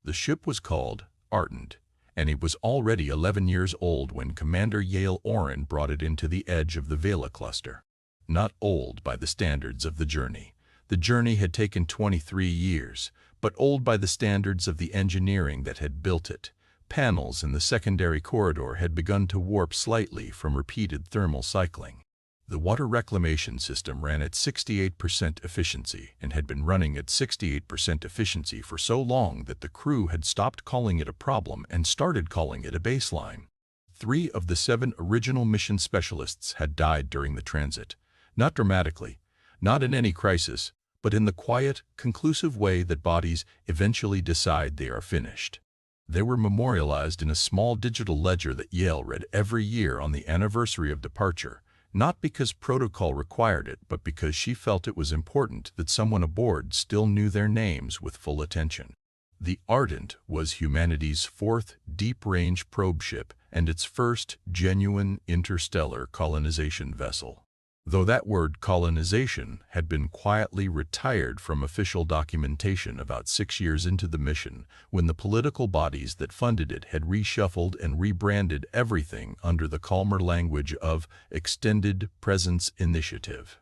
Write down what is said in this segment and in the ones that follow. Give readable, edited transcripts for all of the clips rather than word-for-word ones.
The ship was called Ardent, and it was already 11 years old when Commander Yale Oren brought it into the edge of the Vela cluster. Not old by the standards of the journey. The journey had taken 23 years, but old by the standards of the engineering that had built it. Panels in the secondary corridor had begun to warp slightly from repeated thermal cycling. The water reclamation system ran at 68% efficiency and had been running at 68% efficiency for so long that the crew had stopped calling it a problem and started calling it a baseline. 3 of the 7 original mission specialists had died during the transit. Not dramatically, not in any crisis, but in the quiet, conclusive way that bodies eventually decide they are finished. They were memorialized in a small digital ledger that Yale read every year on the anniversary of departure, not because protocol required it, but because she felt it was important that someone aboard still knew their names with full attention. The Ardent was humanity's 4th deep-range probe ship and its first genuine interstellar colonization vessel. Though that word colonization had been quietly retired from official documentation about 6 years into the mission, when the political bodies that funded it had reshuffled and rebranded everything under the calmer language of Extended Presence Initiative.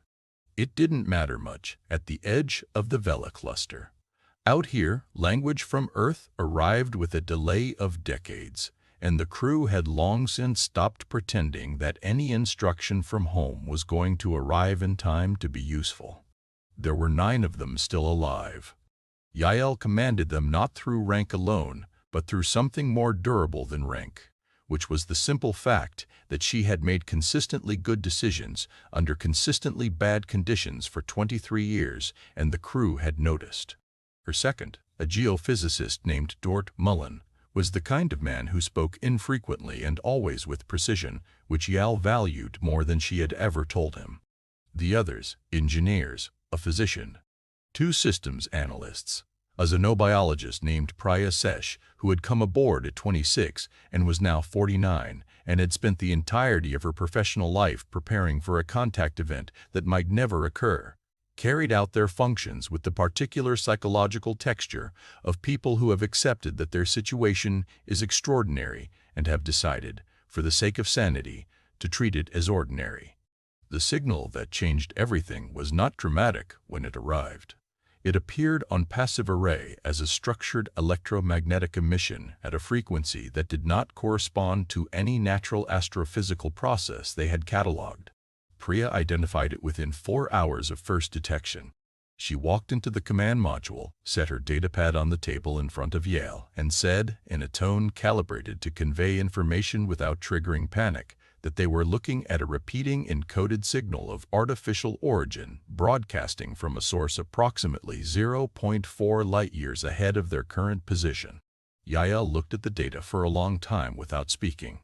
It didn't matter much at the edge of the Vela cluster. Out here, language from Earth arrived with a delay of decades, and the crew had long since stopped pretending that any instruction from home was going to arrive in time to be useful. There were 9 of them still alive. Yael commanded them not through rank alone, but through something more durable than rank, which was the simple fact that she had made consistently good decisions under consistently bad conditions for 23 years, and the crew had noticed. Her second, a geophysicist named Dort Mullen, was the kind of man who spoke infrequently and always with precision, which Yael valued more than she had ever told him. The others, engineers, a physician, 2 systems analysts, a xenobiologist named Priya Sesh, who had come aboard at 26 and was now 49, and had spent the entirety of her professional life preparing for a contact event that might never occur, carried out their functions with the particular psychological texture of people who have accepted that their situation is extraordinary and have decided, for the sake of sanity, to treat it as ordinary. The signal that changed everything was not dramatic when it arrived. It appeared on passive array as a structured electromagnetic emission at a frequency that did not correspond to any natural astrophysical process they had catalogued. Priya identified it within 4 hours of first detection. She walked into the command module, set her datapad on the table in front of Yael, and said, in a tone calibrated to convey information without triggering panic, that they were looking at a repeating encoded signal of artificial origin broadcasting from a source approximately 0.4 light-years ahead of their current position. Yael looked at the data for a long time without speaking.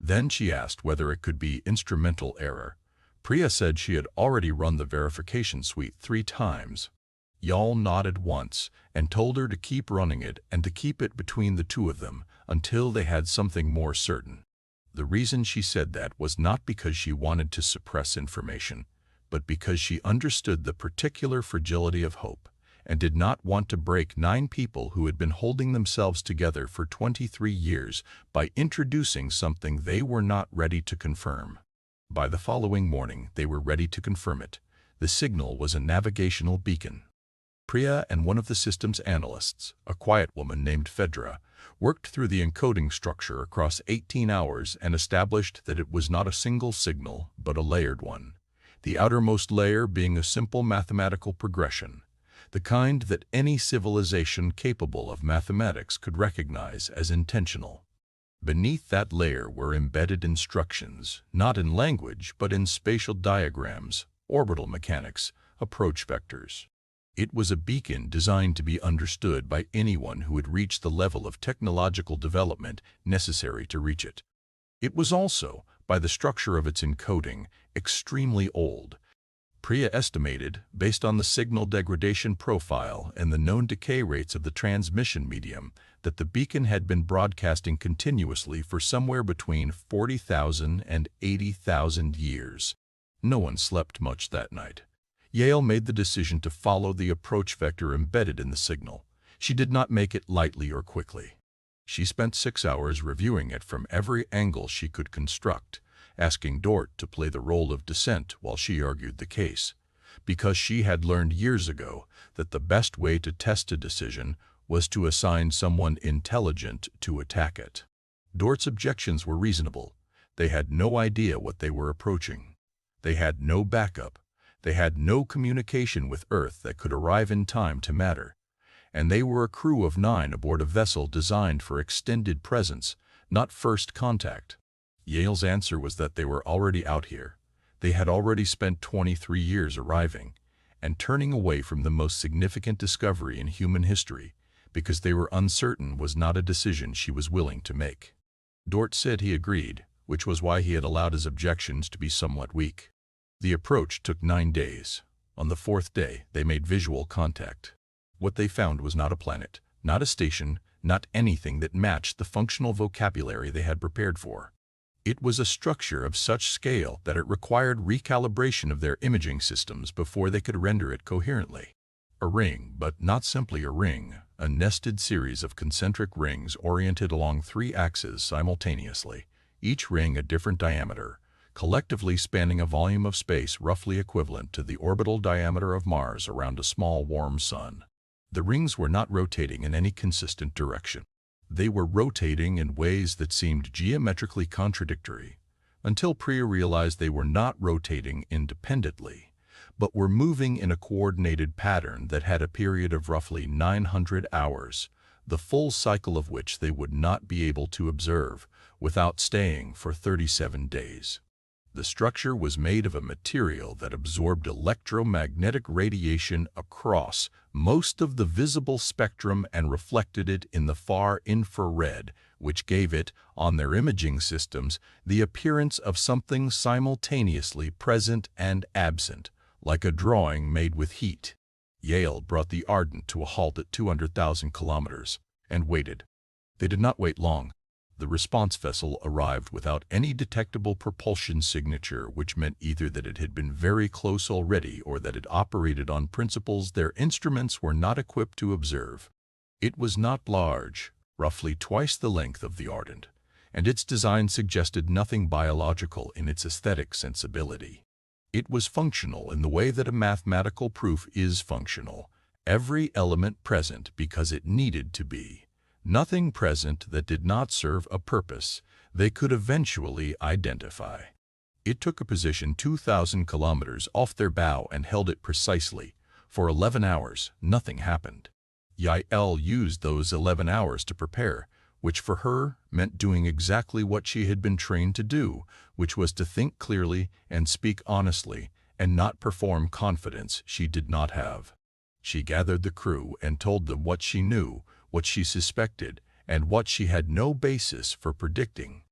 Then she asked whether it could be instrumental error. Priya said she had already run the verification suite 3 times. Yael nodded once and told her to keep running it and to keep it between the 2 of them until they had something more certain. The reason she said that was not because she wanted to suppress information, but because she understood the particular fragility of hope and did not want to break 9 people who had been holding themselves together for 23 years by introducing something they were not ready to confirm. By the following morning, they were ready to confirm it. The signal was a navigational beacon. Priya and one of the systems analysts, a quiet woman named Fedra, worked through the encoding structure across 18 hours and established that it was not a single signal, but a layered one. The outermost layer being a simple mathematical progression, the kind that any civilization capable of mathematics could recognize as intentional. Beneath that layer were embedded instructions, not in language, but in spatial diagrams, orbital mechanics, approach vectors. It was a beacon designed to be understood by anyone who had reached the level of technological development necessary to reach it. It was also, by the structure of its encoding, extremely old. Priya estimated, based on the signal degradation profile and the known decay rates of the transmission medium, that the beacon had been broadcasting continuously for somewhere between 40,000 and 80,000 years. No one slept much that night. Yael made the decision to follow the approach vector embedded in the signal. She did not make it lightly or quickly. She spent 6 hours reviewing it from every angle she could construct, asking Dort to play the role of dissent while she argued the case, because she had learned years ago that the best way to test a decision was to assign someone intelligent to attack it. Dort's objections were reasonable. They had no idea what they were approaching. They had no backup. They had no communication with Earth that could arrive in time to matter. And they were a crew of 9 aboard a vessel designed for extended presence, not first contact. Yale's answer was that they were already out here. They had already spent 23 years arriving, and turning away from the most significant discovery in human history, because they were uncertain was not a decision she was willing to make. Dort said he agreed, which was why he had allowed his objections to be somewhat weak. The approach took 9 days. On the 4th day, they made visual contact. What they found was not a planet, not a station, not anything that matched the functional vocabulary they had prepared for. It was a structure of such scale that it required recalibration of their imaging systems before they could render it coherently. A ring, but not simply a ring, a nested series of concentric rings oriented along 3 axes simultaneously, each ring a different diameter, collectively spanning a volume of space roughly equivalent to the orbital diameter of Mars around a small warm sun. The rings were not rotating in any consistent direction. They were rotating in ways that seemed geometrically contradictory, until Priya realized they were not rotating independently, but were moving in a coordinated pattern that had a period of roughly 900 hours, the full cycle of which they would not be able to observe without staying for 37 days. The structure was made of a material that absorbed electromagnetic radiation across most of the visible spectrum and reflected it in the far infrared, which gave it, on their imaging systems, the appearance of something simultaneously present and absent, like a drawing made with heat. Yale brought the Ardent to a halt at 200,000 kilometers and waited. They did not wait long. The response vessel arrived without any detectable propulsion signature, which meant either that it had been very close already or that it operated on principles their instruments were not equipped to observe. It was not large, roughly twice the length of the Ardent, and its design suggested nothing biological in its aesthetic sensibility. It was functional in the way that a mathematical proof is functional, every element present because it needed to be. Nothing present that did not serve a purpose they could eventually identify. It took a position 2,000 kilometers off their bow and held it precisely. For 11 hours, nothing happened. Yael used those 11 hours to prepare, which for her meant doing exactly what she had been trained to do, which was to think clearly and speak honestly and not perform confidence she did not have. She gathered the crew and told them what she knew, what she suspected, and what she had no basis for predicting.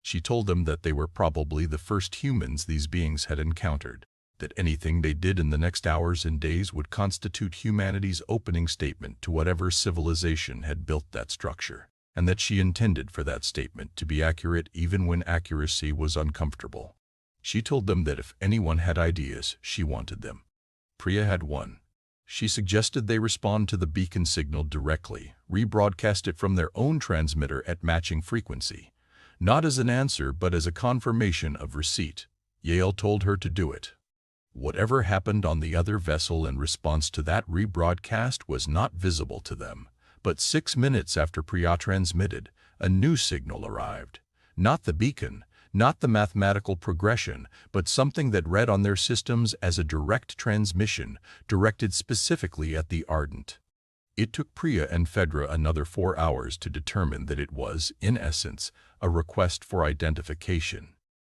She told them that they were probably the first humans these beings had encountered, that anything they did in the next hours and days would constitute humanity's opening statement to whatever civilization had built that structure, and that she intended for that statement to be accurate even when accuracy was uncomfortable. She told them that if anyone had ideas, she wanted them. Priya had one. She suggested they respond to the beacon signal directly, rebroadcast it from their own transmitter at matching frequency, not as an answer but as a confirmation of receipt. Yale told her to do it. Whatever happened on the other vessel in response to that rebroadcast was not visible to them, but 6 minutes after Priya transmitted, a new signal arrived. Not the beacon, not the mathematical progression, but something that read on their systems as a direct transmission, directed specifically at the Ardent. It took Priya and Fedra another 4 hours to determine that it was, in essence, a request for identification,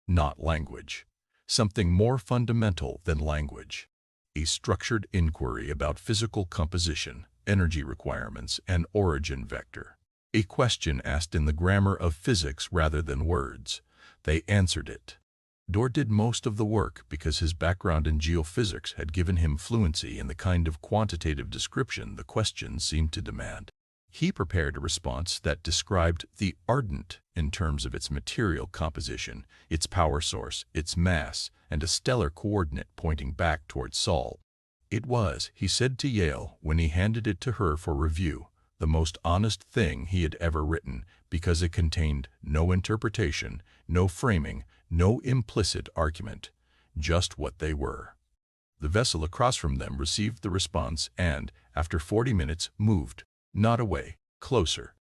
not language. Something more fundamental than language. A structured inquiry about physical composition, energy requirements, and origin vector. A question asked in the grammar of physics rather than words. They answered it. Dort did most of the work because his background in geophysics had given him fluency in the kind of quantitative description the questions seemed to demand. He prepared a response that described the Ardent in terms of its material composition, its power source, its mass, and a stellar coordinate pointing back toward Sol. It was, he said to Yale when he handed it to her for review, the most honest thing he had ever written, because it contained no interpretation, no framing, no implicit argument, just what they were. The vessel across from them received the response and, after 40 minutes, moved, not away, closer.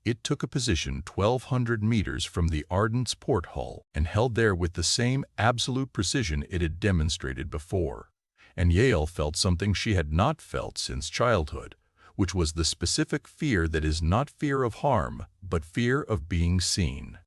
It took a position 1,200 meters from the Ardent's port hull and held there with the same absolute precision it had demonstrated before. And Yale felt something she had not felt since childhood, which was the specific fear that is not fear of harm, but fear of being seen,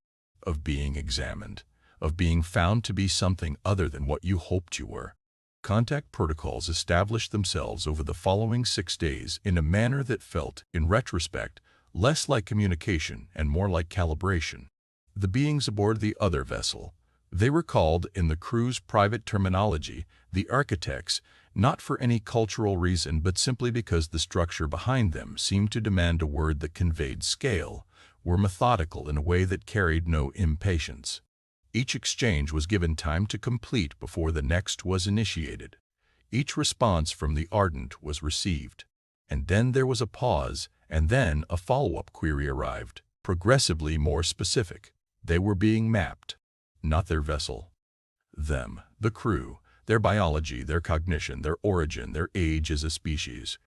of being examined, of being found to be something other than what you hoped you were. Contact protocols established themselves over the following 6 days in a manner that felt, in retrospect, less like communication and more like calibration. The beings aboard the other vessel, they were called, in the crew's private terminology, the architects, not for any cultural reason but simply because the structure behind them seemed to demand a word that conveyed scale, were methodical in a way that carried no impatience. Each exchange was given time to complete before the next was initiated. Each response from the Ardent was received. And then there was a pause, and then a follow-up query arrived, progressively more specific. They were being mapped. Not their vessel. Them, the crew, their biology, their cognition, their origin, their age as a species.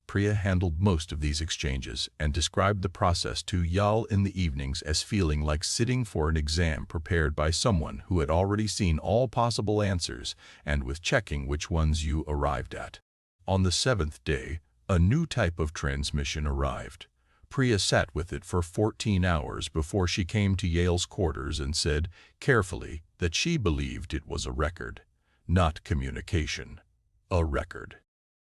Priya handled most of these exchanges and described the process to Yal in the evenings as feeling like sitting for an exam prepared by someone who had already seen all possible answers and with checking which ones you arrived at. On the 7th day, a new type of transmission arrived. Priya sat with it for 14 hours before she came to Yale's quarters and said, carefully, that she believed it was a record, not communication. A record.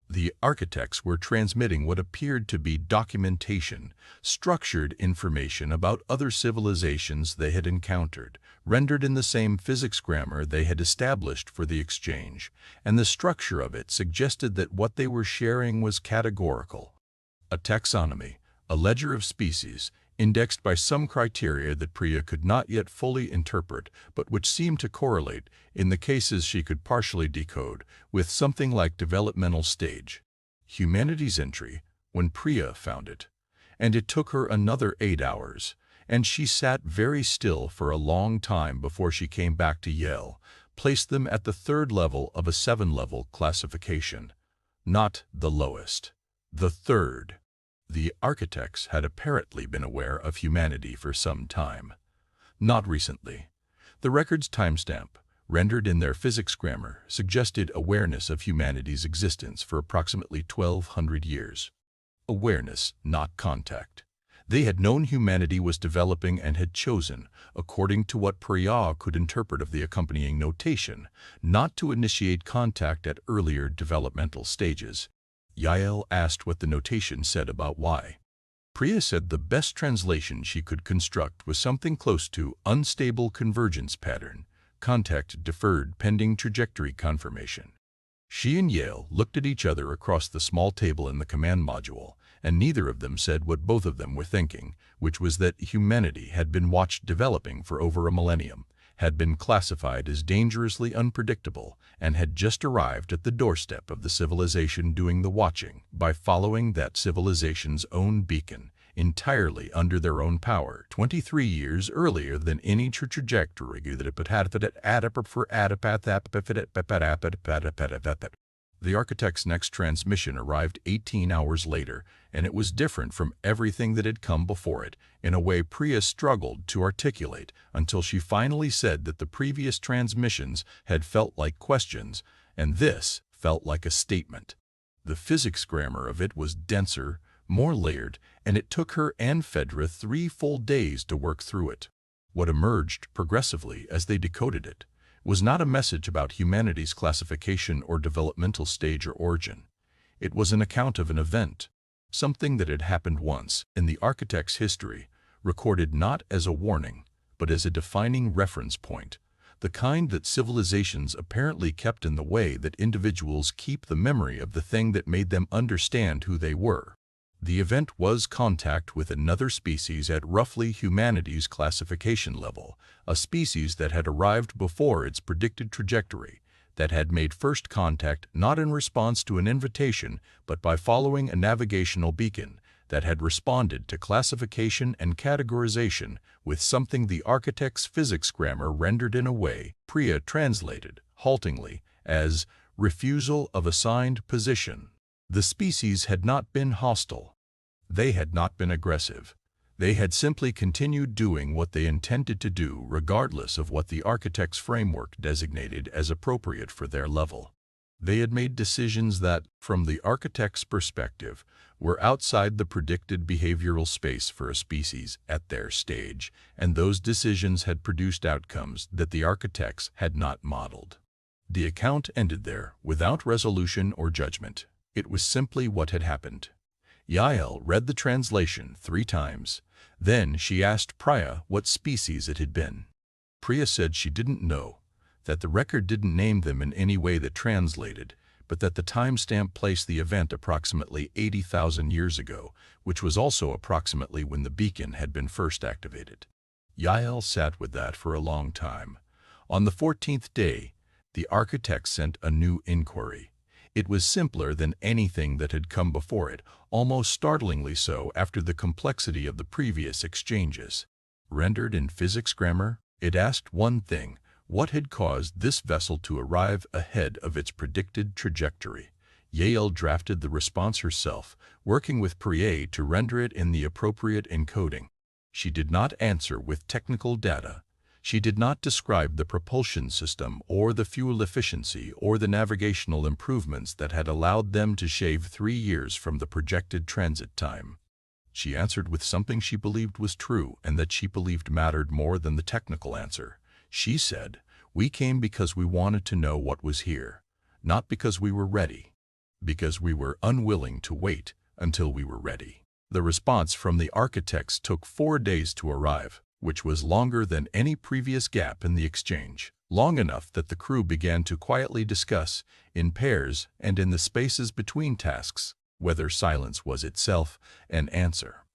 The architects were transmitting what appeared to be documentation, structured information about other civilizations they had encountered, rendered in the same physics grammar they had established for the exchange, and the structure of it suggested that what they were sharing was categorical. A taxonomy, a ledger of species, indexed by some criteria that Priya could not yet fully interpret, but which seemed to correlate, in the cases she could partially decode, with something like developmental stage. Humanity's entry, when Priya found it. And it took her another 8 hours, and she sat very still for a long time before she came back to Yale, placed them at the 3rd level of a 7-level classification. Not the lowest. The 3rd. The architects had apparently been aware of humanity for some time. Not recently. The record's timestamp, rendered in their physics grammar, suggested awareness of humanity's existence for approximately 1,200 years. Awareness, not contact. They had known humanity was developing and had chosen, according to what Priya could interpret of the accompanying notation, not to initiate contact at earlier developmental stages. Yael asked what the notation said about why. Priya said the best translation she could construct was something close to unstable convergence pattern, contact deferred pending trajectory confirmation. She and Yale looked at each other across the small table in the command module, and neither of them said what both of them were thinking, which was that humanity had been watched developing for over a millennium, had been classified as dangerously unpredictable, and had just arrived at the doorstep of the civilization doing the watching by following that civilization's own beacon, entirely under their own power, 23 years earlier than any trajectory that The architect's next transmission arrived 18 hours later, and it was different from everything that had come before it, in a way Priya struggled to articulate until she finally said that the previous transmissions had felt like questions, and this felt like a statement. The physics grammar of it was denser, more layered, and it took her and Fedra 3 full days to work through it. What emerged progressively as they decoded it was not a message about humanity's classification or developmental stage or origin. It was an account of an event, something that had happened once in the architect's history, recorded not as a warning, but as a defining reference point, the kind that civilizations apparently kept in the way that individuals keep the memory of the thing that made them understand who they were. The event was contact with another species at roughly humanity's classification level, a species that had arrived before its predicted trajectory, that had made first contact not in response to an invitation but by following a navigational beacon, that had responded to classification and categorization with something the architect's physics grammar rendered in a way Priya translated, haltingly, as refusal of assigned position. The species had not been hostile. They had not been aggressive. They had simply continued doing what they intended to do regardless of what the architect's framework designated as appropriate for their level. They had made decisions that, from the architect's perspective, were outside the predicted behavioral space for a species at their stage, and those decisions had produced outcomes that the architects had not modeled. The account ended there, without resolution or judgment. It was simply what had happened. Yael read the translation 3 times. Then she asked Priya what species it had been. Priya said she didn't know, that the record didn't name them in any way that translated, but that the timestamp placed the event approximately 80,000 years ago, which was also approximately when the beacon had been first activated. Yael sat with that for a long time. On the 14th day, the architect sent a new inquiry. It was simpler than anything that had come before it, almost startlingly so after the complexity of the previous exchanges. Rendered in physics grammar, it asked one thing: what had caused this vessel to arrive ahead of its predicted trajectory? Yael drafted the response herself, working with Priya to render it in the appropriate encoding. She did not answer with technical data. She did not describe the propulsion system or the fuel efficiency or the navigational improvements that had allowed them to shave 3 years from the projected transit time. She answered with something she believed was true and that she believed mattered more than the technical answer. She said, "We came because we wanted to know what was here, not because we were ready, because we were unwilling to wait until we were ready." The response from the architects took 4 days to arrive, which was longer than any previous gap in the exchange, long enough that the crew began to quietly discuss, in pairs and in the spaces between tasks, whether silence was itself an answer.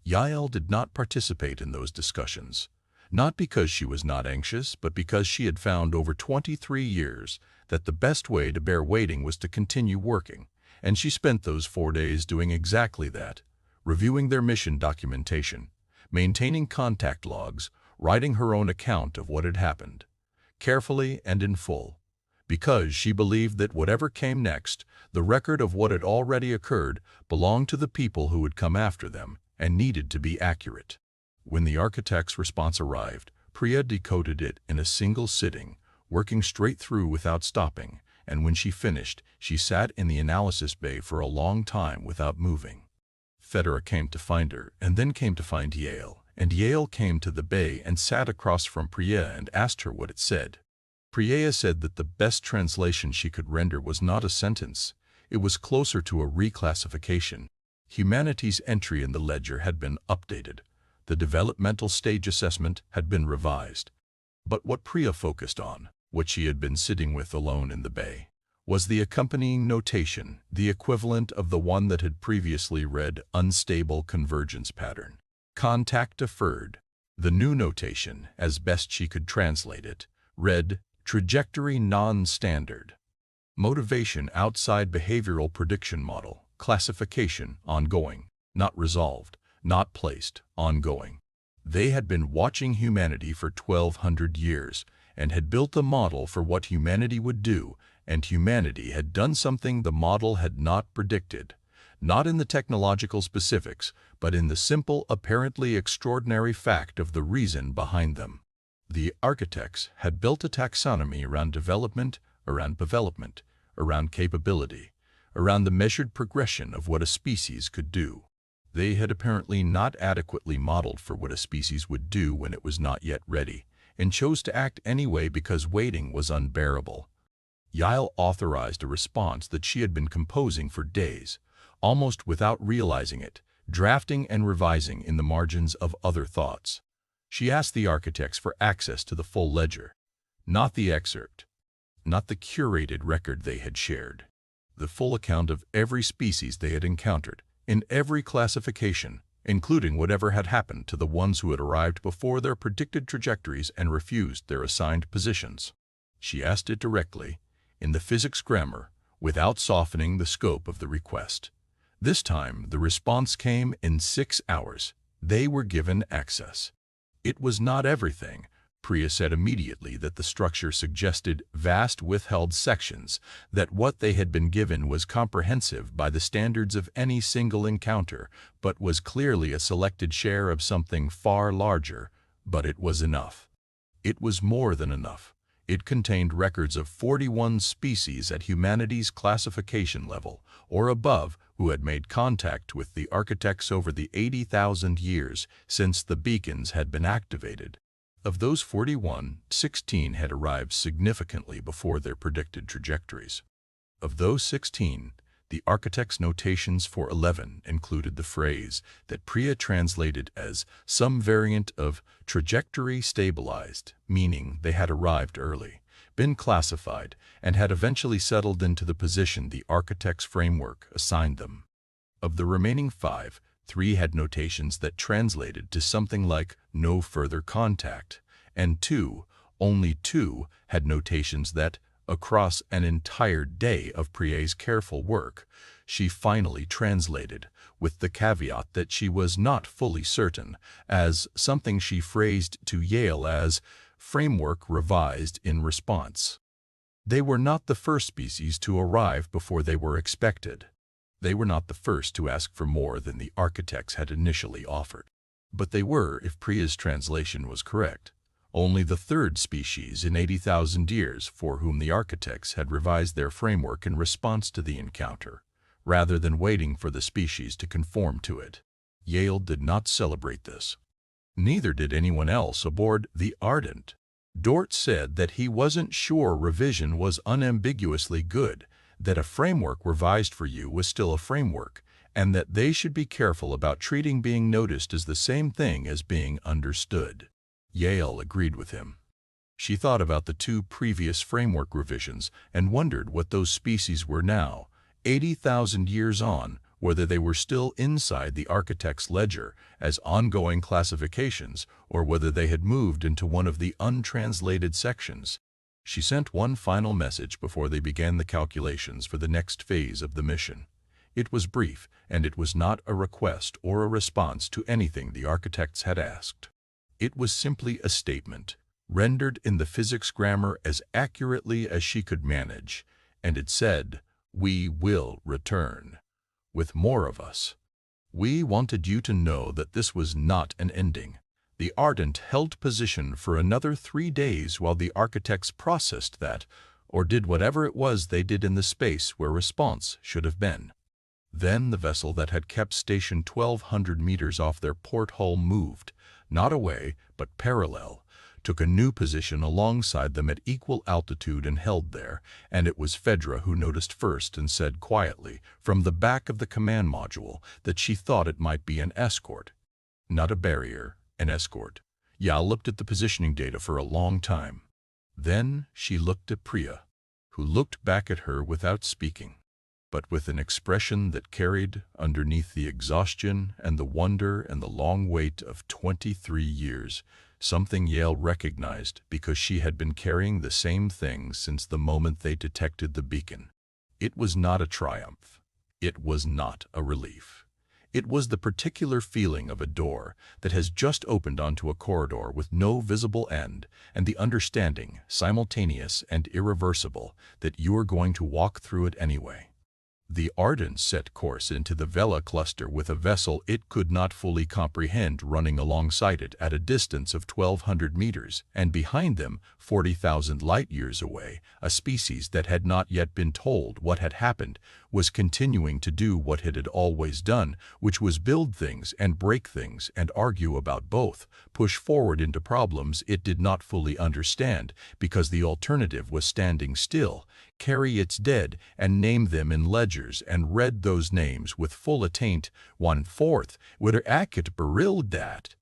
Yael did not participate in those discussions, not because she was not anxious, but because she had found over 23 years that the best way to bear waiting was to continue working, and she spent those 4 days doing exactly that, reviewing their mission documentation, maintaining contact logs, writing her own account of what had happened, carefully and in full, because she believed that whatever came next, the record of what had already occurred, belonged to the people who would come after them and needed to be accurate. When the architect's response arrived, Priya decoded it in a single sitting, working straight through without stopping, and when she finished, she sat in the analysis bay for a long time without moving. Fedora came to find her, and then came to find Yael, and Yael came to the bay and sat across from Priya and asked her what it said. Priya said that the best translation she could render was not a sentence. It was closer to a reclassification. Humanity's entry in the ledger had been updated. The developmental stage assessment had been revised. But what Priya focused on, what she had been sitting with alone in the bay, was the accompanying notation, the equivalent of the one that had previously read unstable convergence pattern. Contact deferred. The new notation, as best she could translate it, read trajectory non-standard. Motivation outside behavioral prediction model. Classification ongoing, not resolved, not placed, ongoing. They had been watching humanity for 1,200 years and had built a model for what humanity would do, and humanity had done something the model had not predicted, not in the technological specifics, but in the simple, apparently extraordinary fact of the reason behind them. The architects had built a taxonomy around development, around capability, around the measured progression of what a species could do. They had apparently not adequately modeled for what a species would do when it was not yet ready, and chose to act anyway because waiting was unbearable. Yael authorized a response that she had been composing for days, almost without realizing it, drafting and revising in the margins of other thoughts. She asked the architects for access to the full ledger, not the excerpt, not the curated record they had shared, the full account of every species they had encountered, in every classification, including whatever had happened to the ones who had arrived before their predicted trajectories and refused their assigned positions. She asked it directly, in the physics grammar, without softening the scope of the request. This time, the response came in 6 hours. They were given access. It was not everything. Priya said immediately that the structure suggested vast withheld sections, that what they had been given was comprehensive by the standards of any single encounter, but was clearly a selected share of something far larger. But it was enough. It was more than enough. It contained records of 41 species at humanity's classification level, or above, who had made contact with the architects over the 80,000 years since the beacons had been activated. Of those 41, 16 had arrived significantly before their predicted trajectories. Of those 16, the architect's notations for 11 included the phrase that Priya translated as some variant of trajectory stabilized, meaning they had arrived early, been classified, and had eventually settled into the position the architect's framework assigned them. Of the remaining 5, 3 had notations that translated to something like no further contact, and only 2 had notations that, across an entire day of Priya's careful work, she finally translated, with the caveat that she was not fully certain, as something she phrased to Yale as framework revised in response. They were not the first species to arrive before they were expected. They were not the first to ask for more than the architects had initially offered. But they were, if Priya's translation was correct, only the third species in 80,000 years for whom the architects had revised their framework in response to the encounter, rather than waiting for the species to conform to it. Yale did not celebrate this. Neither did anyone else aboard the Ardent. Dort said that he wasn't sure revision was unambiguously good, that a framework revised for you was still a framework, and that they should be careful about treating being noticed as the same thing as being understood. Yale agreed with him. She thought about the 2 previous framework revisions and wondered what those species were now, 80,000 years on, whether they were still inside the architect's ledger as ongoing classifications or whether they had moved into one of the untranslated sections. She sent one final message before they began the calculations for the next phase of the mission. It was brief, and it was not a request or a response to anything the architects had asked. It was simply a statement, rendered in the physics grammar as accurately as she could manage, and it said, "We will return, with more of us. We wanted you to know that this was not an ending." The Ardent held position for another 3 days while the architects processed that, or did whatever it was they did in the space where response should have been. Then the vessel that had kept station 1,200 meters off their porthole moved, not away, but parallel, took a new position alongside them at equal altitude and held there, and it was Fedra who noticed first and said quietly, from the back of the command module, that she thought it might be an escort. Not a barrier, an escort. Yal looked at the positioning data for a long time. Then she looked at Priya, who looked back at her without speaking, but with an expression that carried, underneath the exhaustion and the wonder and the long wait of 23 years, something Yale recognized because she had been carrying the same thing since the moment they detected the beacon. It was not a triumph. It was not a relief. It was the particular feeling of a door that has just opened onto a corridor with no visible end, and the understanding, simultaneous and irreversible, that you are going to walk through it anyway. The Ardent set course into the Vela cluster with a vessel it could not fully comprehend running alongside it at a distance of 1,200 meters, and behind them, 40,000 light-years away, a species that had not yet been told what had happened, was continuing to do what it had always done, which was build things and break things and argue about both, push forward into problems it did not fully understand, because the alternative was standing still, carry its dead and name them in ledgers and read those names with full attaint, 1/4, whether akit beril dat.